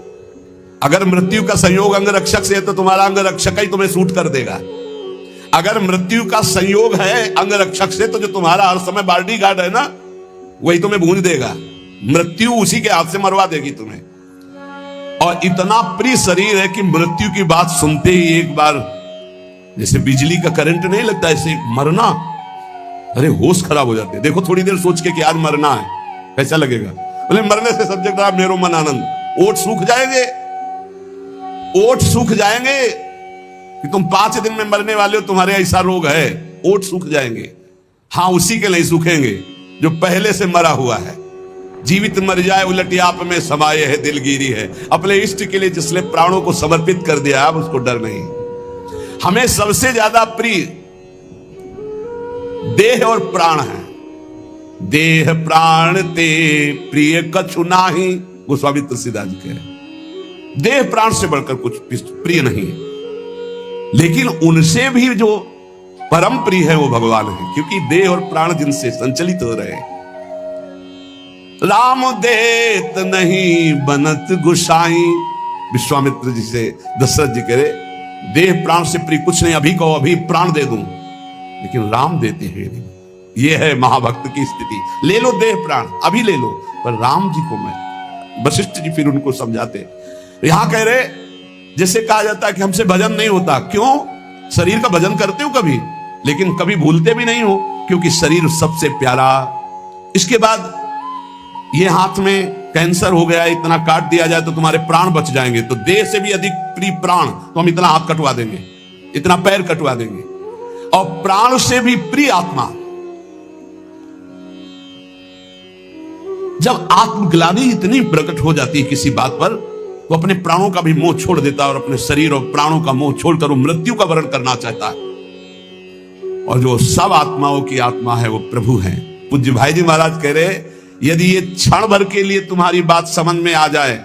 अगर मृत्यु का संयोग अंगरक्षक से है तो तुम्हारा अंगरक्षक ही तुम्हें सूट कर देगा। अगर मृत्यु का संयोग है अंगरक्षक से तो जो तुम्हारा हर समय बॉडी गार्ड है ना, वही तुम्हें भूंज देगा। मृत्यु उसी के हाथ से मरवा देगी तुम्हें। और इतना प्रिय शरीर है कि मृत्यु की बात सुनते ही एक बार जैसे बिजली का करंट नहीं लगता, ऐसे मरना, अरे होश खराब हो जाते। देखो थोड़ी देर सोच के कि आज मरना है, कैसा लगेगा? बोले मरने से सब जगह मेरो मन आनंद। ओठ सूख जाएंगे, ओठ सूख जाएंगे कि तुम 5 दिन में मरने वाले हो, तुम्हारे ऐसा रोग है, ओठ सूख जाएंगे। हाँ, उसी के नहीं सूखेंगे जो पहले से मरा हुआ है। जीवित मर जाए उलट आप में समाये है दिलगिरी है। अपने इष्ट के लिए जिसने प्राणों को समर्पित कर दिया, अब उसको डर नहीं। हमें सबसे ज्यादा प्रिय देह और प्राण है। देह प्राण ते प्रिय कछु नाही, गोस्वामी तुलसीदास जी कह रहे हैं। देह प्राण से बढ़कर कुछ प्रिय नहीं है, लेकिन उनसे भी जो परम प्रिय है वो भगवान है, क्योंकि देह और प्राण जिनसे संचलित हो रहे हैं। राम देत नहीं बनत गुसाई, विश्वामित्र जी से दशरथ जी कह रहे, देह प्राण से प्रिय कुछ नहीं, अभी कहो अभी प्राण दे दूं, लेकिन राम देते हैं नहीं। ये है महाभक्त की स्थिति। ले लो देह प्राण, अभी ले लो, पर राम जी को मैं। वशिष्ठ जी फिर उनको समझाते। यहां कह रहे जैसे कहा जाता है कि हमसे भजन नहीं होता। क्यों? शरीर का भजन करते हो कभी, लेकिन कभी भूलते भी नहीं हो, क्योंकि शरीर सबसे प्यारा। इसके बाद ये हाथ में कैंसर हो गया, इतना काट दिया जाए तो तुम्हारे प्राण बच जाएंगे। तो देह से भी अधिक प्रिय प्राण, तो हम इतना हाथ कटवा देंगे, इतना पैर कटवा देंगे। और प्राण से भी प्रिय आत्मा। जब आत्मग्लानि इतनी प्रकट हो जाती है किसी बात पर, तो अपने प्राणों का भी मोह छोड़ देता है और अपने शरीर और प्राणों का मोह छोड़कर वो मृत्यु का वरण करना चाहता है। और जो सब आत्माओं की आत्मा है वो प्रभु है। पूज्य भाई जी महाराज कह रहे, यदि ये क्षण भर के लिए तुम्हारी बात समझ में आ जाए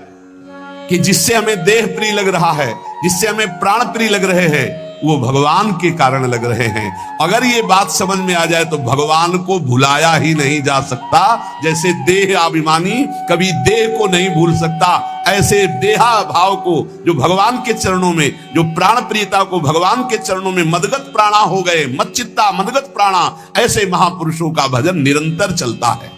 कि जिससे हमें देह प्रिय लग रहा है, जिससे हमें प्राण प्रिय लग रहे हैं, वो भगवान के कारण लग रहे हैं। अगर ये बात समझ में आ जाए तो भगवान को भुलाया ही नहीं जा सकता। जैसे देह अभिमानी कभी देह को नहीं भूल सकता, ऐसे देहा भाव को जो भगवान के चरणों में, जो प्राण प्रियता को भगवान के चरणों में मदगत प्राणा हो गए, मच्चित्ता मदगत प्राणा, ऐसे महापुरुषों का भजन निरंतर चलता है।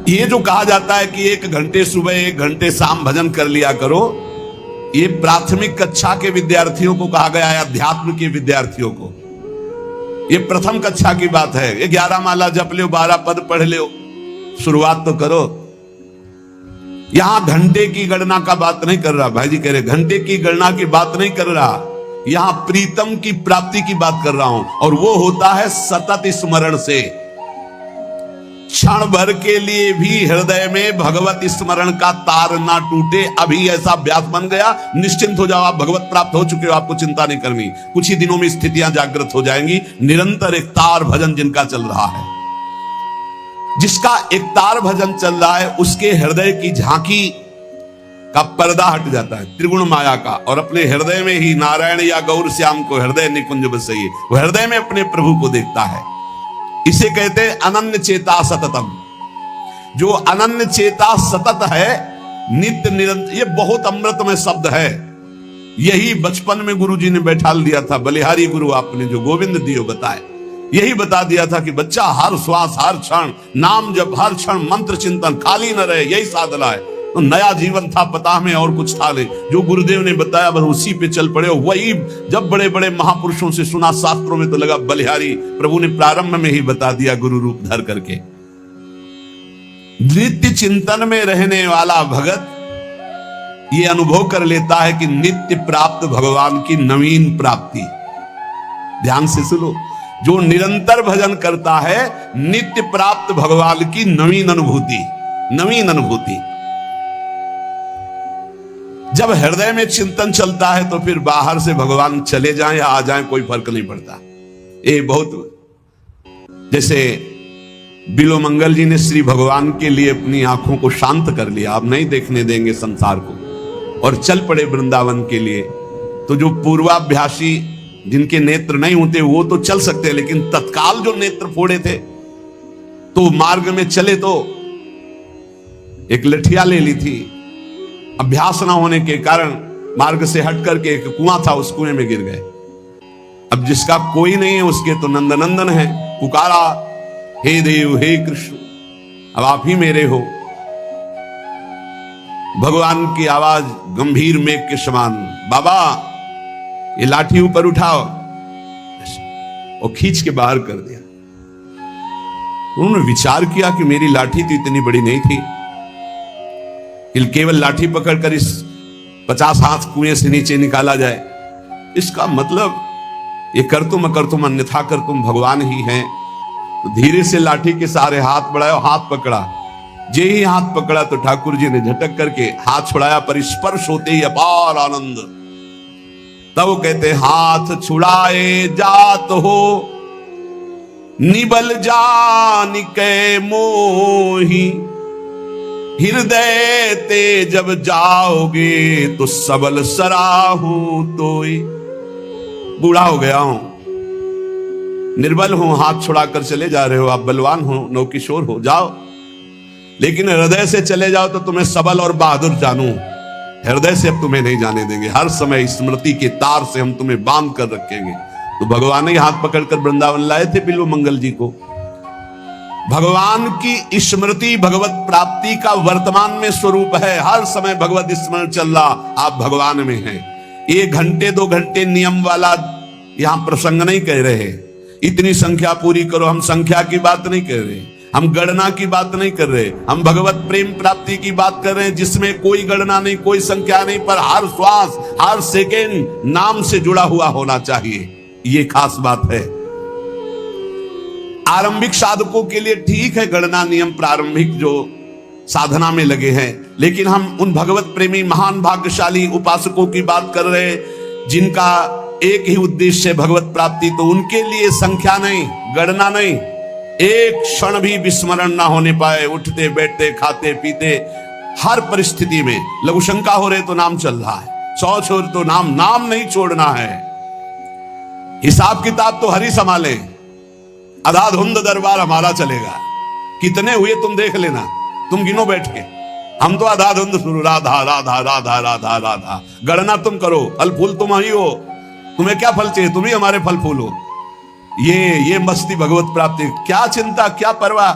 ये जो कहा जाता है कि 1 घंटे सुबह 1 घंटे शाम भजन कर लिया करो, ये प्राथमिक कक्षा के विद्यार्थियों को कहा गया है, अध्यात्म के विद्यार्थियों को। ये प्रथम कक्षा की बात है। ये 11 माला जप लो, 12 पद पढ़ लो, शुरुआत तो करो। यहां घंटे की गणना का बात नहीं कर रहा। भाई जी कह रहे घंटे की गणना की बात नहीं कर रहा, यहां प्रीतम की प्राप्ति की बात कर रहा हूं। और वो होता है सतत स्मरण से। क्षण भर के लिए भी हृदय में भगवत स्मरण का तार ना टूटे। अभी ऐसा अभ्यास बन गया, निश्चिंत हो जाओ, आप भगवत प्राप्त हो चुके हो, आपको चिंता नहीं करनी। कुछ ही दिनों में स्थितियां जागृत हो जाएंगी। निरंतर एक तार भजन जिनका चल रहा है, जिसका एक तार भजन चल रहा है, उसके हृदय की झांकी का पर्दा हट जाता है त्रिगुण माया का, और अपने हृदय में ही नारायण या गौर श्याम को हृदय निकुंज बसइए, वो हृदय में अपने प्रभु को देखता है। इसे कहते हैं अनन्य चेता सततम। जो अनन्य चेता सतत है, नित्य निरंतर, ये बहुत अमृतमय शब्द है। यही बचपन में गुरु जी ने बैठा दिया था, बलिहारी गुरु आपने जो गोविंद दियो बताए, यही बता दिया था कि बच्चा हर श्वास हर क्षण नाम जब, हर क्षण मंत्र चिंतन, खाली न रहे, यही साधना है। तो नया जीवन था, पता हमें और कुछ था नहीं, जो गुरुदेव ने बताया बस उसी पे चल पड़े। वही जब बड़े बड़े महापुरुषों से सुना शास्त्रों में तो लगा बलिहारी प्रभु ने प्रारंभ में ही बता दिया गुरु रूप धर करके। नित्य चिंतन में रहने वाला भगत ये अनुभव कर लेता है कि नित्य प्राप्त भगवान की नवीन प्राप्ति। ध्यान से सुनो, जो निरंतर भजन करता है, नित्य प्राप्त भगवान की नवीन अनुभूति, नवीन अनुभूति। जब हृदय में चिंतन चलता है तो फिर बाहर से भगवान चले जाएं या आ जाएं कोई फर्क नहीं पड़ता। ये बहुत, जैसे बिलोमंगल जी ने श्री भगवान के लिए अपनी आंखों को शांत कर लिया, अब नहीं देखने देंगे संसार को, और चल पड़े वृंदावन के लिए। तो जो पूर्वाभ्यासी जिनके नेत्र नहीं होते वो तो चल सकते, लेकिन तत्काल जो नेत्र फोड़े थे तो मार्ग में चले तो एक लठिया ले ली थी, अभ्यास ना होने के कारण मार्ग से हट करके एक कुआं था, उस कुएं में गिर गए। अब जिसका कोई नहीं है उसके तो नंदनंदन है, पुकारा हे देव हे कृष्ण, अब आप ही मेरे हो। भगवान की आवाज गंभीर मेघ के समान, बाबा ये लाठी ऊपर उठाओ, और खींच के बाहर कर दिया। उन्होंने विचार किया कि मेरी लाठी तो इतनी बड़ी नहीं थी, केवल लाठी पकड़कर इस 50 हाथ कुएं से नीचे निकाला जाए। इसका मतलब ये कर तुम अकर तुम अन्यथा कर तुम भगवान ही हैं। तो धीरे से लाठी के सारे हाथ बढ़ाया, हाथ पकड़ा। जे ही हाथ पकड़ा तो ठाकुर जी ने झटक करके हाथ छुड़ाया, पर स्पर्श होते ही अपार आनंद। तब वो कहते हाथ छुड़ाए जात हो निबल जान के मोही, हृदय ते जब जाओगे तो सबल सराहू तोई। बूढ़ा हो गया हूं, निर्बल हूं, हाथ छुड़ाकर चले जा रहे हो, आप बलवान हो, नवकिशोर हो, जाओ, लेकिन हृदय से चले जाओ तो तुम्हें सबल और बहादुर जानू। हृदय से अब तुम्हें नहीं जाने देंगे, हर समय स्मृति के तार से हम तुम्हें बांध कर रखेंगे। तो भगवान ने हाथ पकड़कर वृंदावन लाए थे बिल्वमंगल जी को। भगवान की स्मृति भगवत प्राप्ति का वर्तमान में स्वरूप है। हर समय भगवत स्मरण चल रहा, आप भगवान में हैं। 1 घंटे 2 घंटे नियम वाला यहां प्रसंग नहीं कह रहे, इतनी संख्या पूरी करो, हम संख्या की बात नहीं कर रहे, हम गणना की बात नहीं कर रहे, हम भगवत प्रेम प्राप्ति की बात कर रहे हैं, जिसमें कोई गणना नहीं, कोई संख्या नहीं, पर हर श्वास हर सेकेंड नाम से जुड़ा हुआ होना चाहिए। ये खास बात है। आरंभिक साधकों के लिए ठीक है गणना नियम, प्रारंभिक जो साधना में लगे हैं, लेकिन हम उन भगवत प्रेमी महान भाग्यशाली उपासकों की बात कर रहे हैं जिनका एक ही उद्देश्य है भगवत प्राप्ति। तो उनके लिए संख्या नहीं, गणना नहीं, एक क्षण भी विस्मरण ना होने पाए। उठते बैठते खाते पीते हर परिस्थिति में, लघुशंका हो रहे तो नाम चल रहा है, शौच हो रहे तो नाम नहीं छोड़ना है। हिसाब किताब तो हरि संभाले, अधाधुंध दरबार हमारा चलेगा। कितने हुए तुम देख लेना, तुम गिनो बैठ के, हम तो अधाधुंध शुरू, राधा राधा राधा राधा राधा। गणना तुम करो, फल फूल तुम ही हो, तुम्हें क्या फल चाहिए, तुम ही हमारे फल फूल हो। ये मस्ती भगवत प्राप्ति, क्या चिंता क्या परवाह।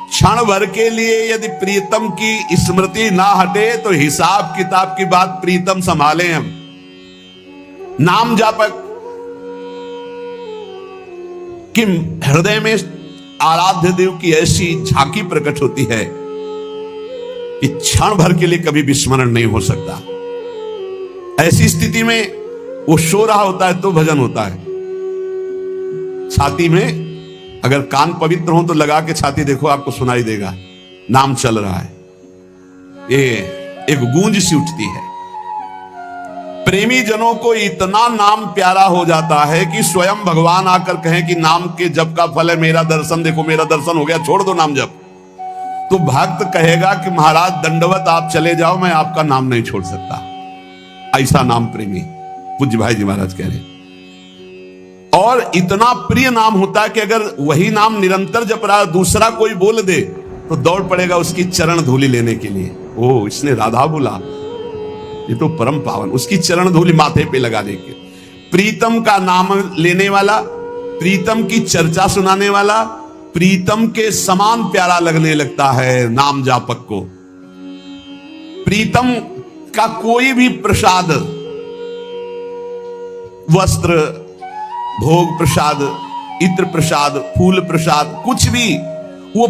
क्षण भर के लिए यदि प्रीतम की स्मृति ना हटे तो हिसाब किताब की बात प्रीतम संभाले। हम नाम जापक कि हृदय में आराध्य देव की ऐसी झांकी प्रकट होती है कि क्षण भर के लिए कभी विस्मरण नहीं हो सकता। ऐसी स्थिति में वो सो रहा होता है तो भजन होता है, छाती में अगर कान पवित्र हो तो लगा के छाती देखो, आपको सुनाई देगा नाम चल रहा है। ये एक गूंज सी उठती है। प्रेमी जनों को इतना नाम प्यारा हो जाता है कि स्वयं भगवान आकर कहें कि नाम के जप का फल है मेरा दर्शन, देखो मेरा दर्शन हो गया, छोड़ दो नाम जप। तो भक्त कहेगा कि महाराज दंडवत, आप चले जाओ, मैं आपका नाम नहीं छोड़ सकता। ऐसा नाम प्रेमी पूज्य भाई जी महाराज कह रहे। और इतना प्रिय नाम होता है कि अगर वही नाम निरंतर जप रहा दूसरा कोई बोल दे तो दौड़ पड़ेगा उसकी चरण धूलि लेने के लिए। ओ, इसने राधा बोला, ये तो परम पावन, उसकी चरण धूलि माथे पे लगाने के। प्रीतम का नाम लेने वाला, प्रीतम की चर्चा सुनाने वाला, प्रीतम के समान प्यारा लगने लगता है नाम जापक को। प्रीतम का कोई भी प्रसाद, वस्त्र, भोग प्रसाद, इत्र प्रसाद, फूल प्रसाद, कुछ भी वो